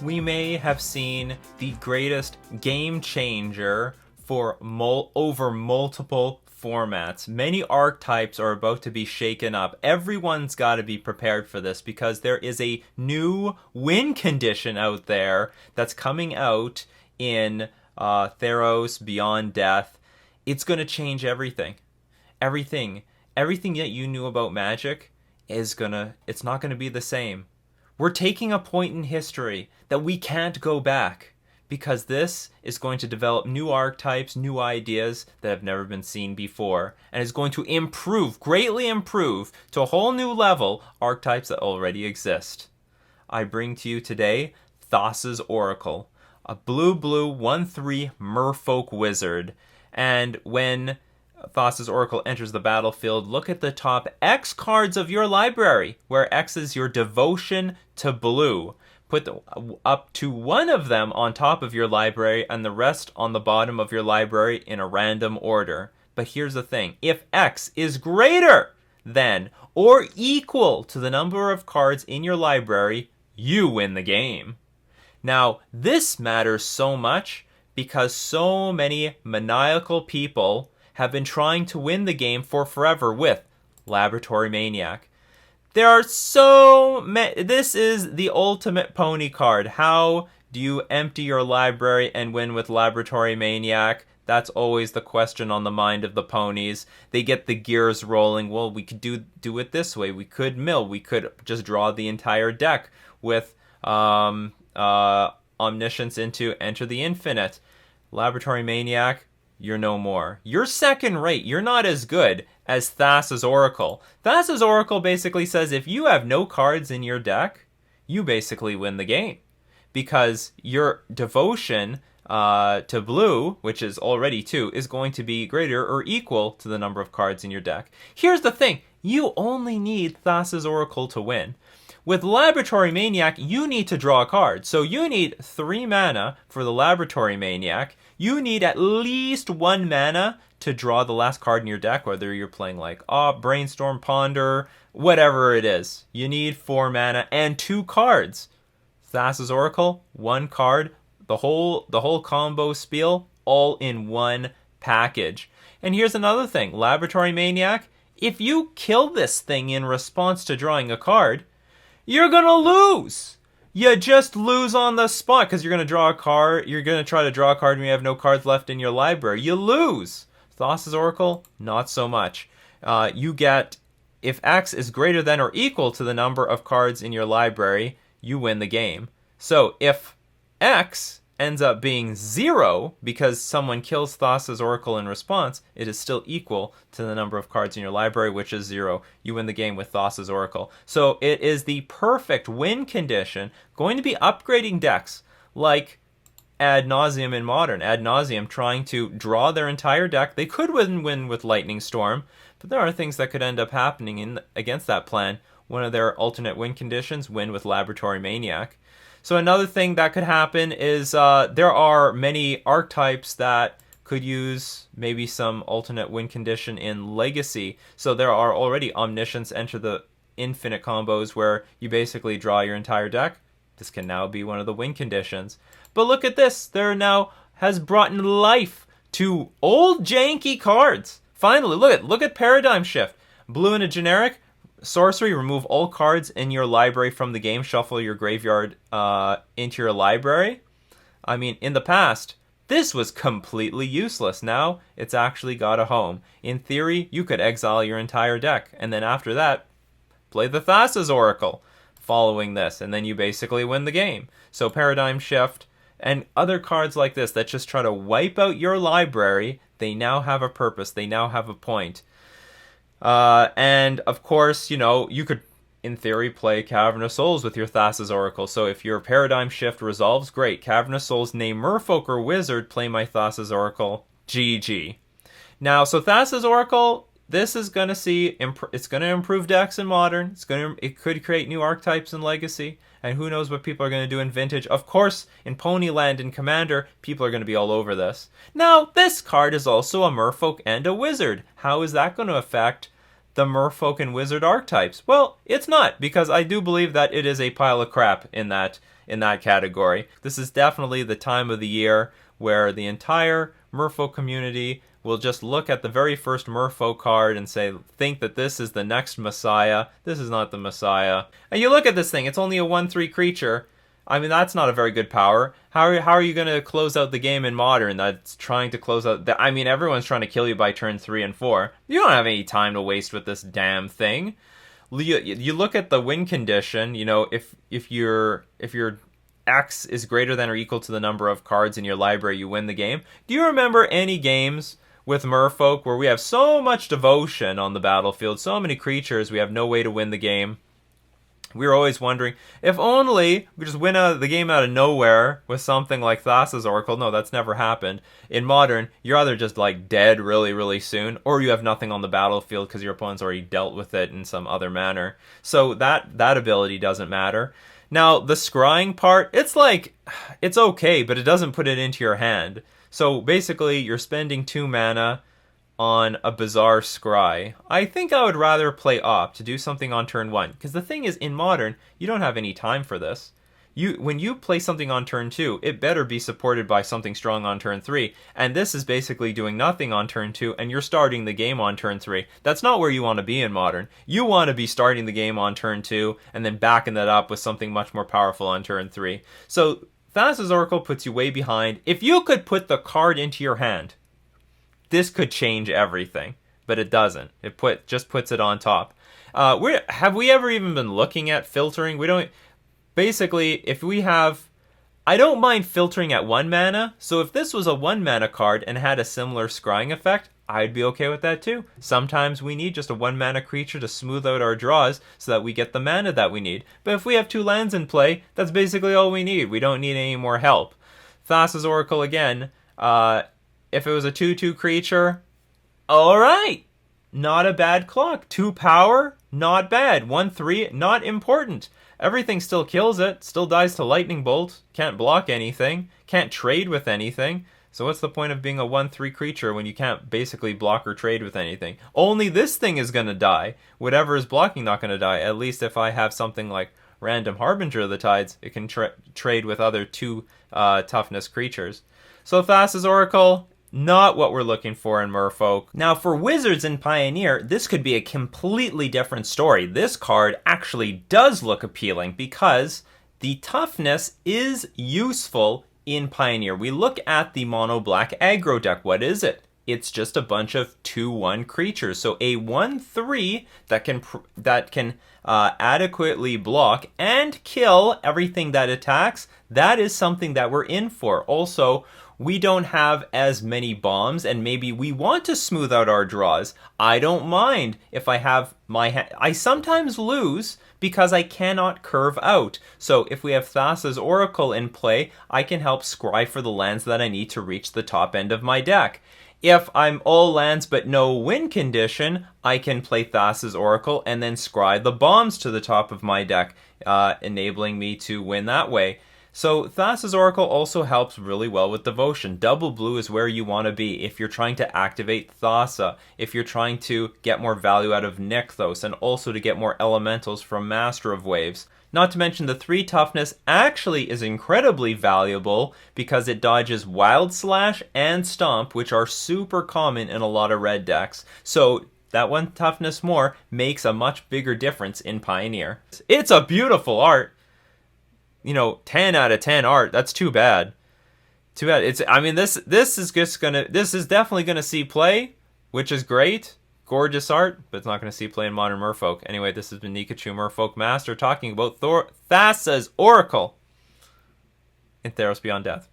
we may have seen the greatest game changer for over multiple formats. Many archetypes are about to be shaken up. Everyone's got to be prepared for this because there is a new win condition out there that's coming out in Theros Beyond Death. It's going to change everything. Everything that you knew about Magic it's not going to be the same. We're taking a point in history that we can't go back because this is going to develop new archetypes, new ideas that have never been seen before, and is going to greatly improve to a whole new level archetypes that already exist. I bring to you today Thassa's Oracle, a blue 1/3 Merfolk wizard, and when Thassa's Oracle enters the battlefield, look at the top X cards of your library, where X is your devotion to blue. Put up to one of them on top of your library and the rest on the bottom of your library in a random order. But here's the thing. If X is greater than or equal to the number of cards in your library, you win the game. Now, this matters so much because so many maniacal people have been trying to win the game for forever with Laboratory Maniac. There are so many. This is the ultimate pony card. How do you empty your library and win with Laboratory Maniac? That's always the question on the mind of the ponies. They get the gears rolling. Well, we could do it this way. We could mill. We could just draw the entire deck with Omniscience into Enter the Infinite. Laboratory Maniac, you're no more. You're second rate. You're not as good as Thassa's Oracle. Thassa's Oracle basically says if you have no cards in your deck, you basically win the game. Because your devotion to blue, which is already 2, is going to be greater or equal to the number of cards in your deck. Here's the thing. You only need Thassa's Oracle to win. With Laboratory Maniac, you need to draw a card. So you need 3 mana for the Laboratory Maniac. You need at least 1 mana to draw the last card in your deck, whether you're playing like Brainstorm, Ponder, whatever it is. You need 4 mana and 2 cards. Thassa's Oracle, 1 card, the whole combo spiel, all in one package. And here's another thing. Laboratory Maniac, if you kill this thing in response to drawing a card, you're going to lose. You just lose on the spot because you're going to draw a card. You're going to try to draw a card when you have no cards left in your library. You lose. Thassa's Oracle, not so much. You get, if X is greater than or equal to the number of cards in your library, you win the game. So if X ends up being 0 because someone kills Thassa's Oracle in response, it is still equal to the number of cards in your library, which is 0. You win the game with Thassa's Oracle. So it is the perfect win condition. Going to be upgrading decks like Ad Nauseam in Modern. Ad Nauseam trying to draw their entire deck. They could win with Lightning Storm, but there are things that could end up happening against that plan. One of their alternate win conditions, win with Laboratory Maniac. So another thing that could happen is there are many archetypes that could use maybe some alternate win condition in Legacy. So there are already Omniscience Enter the Infinite combos where you basically draw your entire deck. This can now be one of the win conditions. But look at this. There now has brought life to old janky cards. Finally, look at Paradigm Shift. Blue in a generic. Sorcery, remove all cards in your library from the game. Shuffle your graveyard into your library. I mean, in the past, this was completely useless. Now, it's actually got a home. In theory, you could exile your entire deck. And then after that, play the Thassa's Oracle following this. And then you basically win the game. So Paradigm Shift and other cards like this that just try to wipe out your library, they now have a purpose. They now have a point. And of course, you could, in theory, play Cavern of Souls with your Thassa's Oracle. So if your Paradigm Shift resolves, great. Cavern of Souls, name Merfolk or Wizard, play my Thassa's Oracle, GG. Now, so Thassa's Oracle, this is going to it's going to improve decks in Modern. It could create new archetypes in Legacy. And who knows what people are going to do in Vintage. Of course, in Ponyland and Commander, people are going to be all over this. Now, this card is also a Merfolk and a Wizard. How is that going to affect the Merfolk and Wizard archetypes? Well, it's not, because I do believe that it is a pile of crap in that category. This is definitely the time of the year where the entire Merfolk community will just look at the very first Merfolk card and think that this is the next Messiah. This is not the Messiah. And you look at this thing, it's only a 1/3 creature. I mean, that's not a very good power. How are you going to close out the game in Modern that's trying to close out... I mean, everyone's trying to kill you by turn 3 and 4. You don't have any time to waste with this damn thing. You look at the win condition, you know, if your X is greater than or equal to the number of cards in your library, you win the game. Do you remember any games with Merfolk where we have so much devotion on the battlefield, so many creatures, we have no way to win the game? We were always wondering, if only we just win the game out of nowhere with something like Thassa's Oracle. No, that's never happened. In Modern, you're either just like dead really, really soon, or you have nothing on the battlefield because your opponent's already dealt with it in some other manner. So that ability doesn't matter. Now, the scrying part, it's okay, but it doesn't put it into your hand. So basically, you're spending 2 mana on a bizarre scry. I think I would rather play Op to do something on turn 1, because the thing is, in Modern, you don't have any time for this. When you play something on turn 2, it better be supported by something strong on turn 3, and this is basically doing nothing on turn 2, and you're starting the game on turn 3. That's not where you want to be in Modern. You want to be starting the game on turn 2, and then backing that up with something much more powerful on turn 3. So, Thassa's Oracle puts you way behind. If you could put the card into your hand, this could change everything, but it doesn't. It just puts it on top. Have we ever even been looking at filtering? We don't. Basically, if we have... I don't mind filtering at 1 mana, so if this was a 1 mana card and had a similar scrying effect, I'd be okay with that too. Sometimes we need just a 1 mana creature to smooth out our draws so that we get the mana that we need. But if we have 2 lands in play, that's basically all we need. We don't need any more help. Thassa's Oracle again, if it was a 2/2 creature, alright! Not a bad clock. 2 power, not bad. 1/3, not important. Everything still kills it, still dies to lightning bolt, can't block anything, can't trade with anything. So what's the point of being a 1/3 creature when you can't basically block or trade with anything? Only this thing is going to die. Whatever is blocking not going to die. At least if I have something like Random Harbinger of the Tides, it can trade with other 2 toughness creatures. So Thassa's Oracle, not what we're looking for in Merfolk. Now for Wizards and Pioneer, this could be a completely different story. This card actually does look appealing because the toughness is useful in Pioneer. We look at the mono black aggro deck. What is it? It's just a bunch of 2/1 creatures. So a 1/3 that can adequately block and kill everything that attacks. That is something that we're in for. Also, we don't have as many bombs, and maybe we want to smooth out our draws. I don't mind if I have my hand. I sometimes lose because I cannot curve out. So if we have Thassa's Oracle in play, I can help scry for the lands that I need to reach the top end of my deck. If I'm all lands but no win condition, I can play Thassa's Oracle and then scry the bombs to the top of my deck, enabling me to win that way. So Thassa's Oracle also helps really well with Devotion. Double blue is where you want to be if you're trying to activate Thassa, if you're trying to get more value out of Nykthos, and also to get more elementals from Master of Waves. Not to mention the 3 toughness actually is incredibly valuable because it dodges Wild Slash and Stomp, which are super common in a lot of red decks. So that 1 toughness more makes a much bigger difference in Pioneer. It's a beautiful art. 10 out of 10 art. That's too bad. Too bad. This is definitely gonna see play, which is great. Gorgeous art, but it's not gonna see play in Modern Merfolk. Anyway, this has been Nikachu, Merfolk Master, talking about Thassa's Oracle in Theros Beyond Death.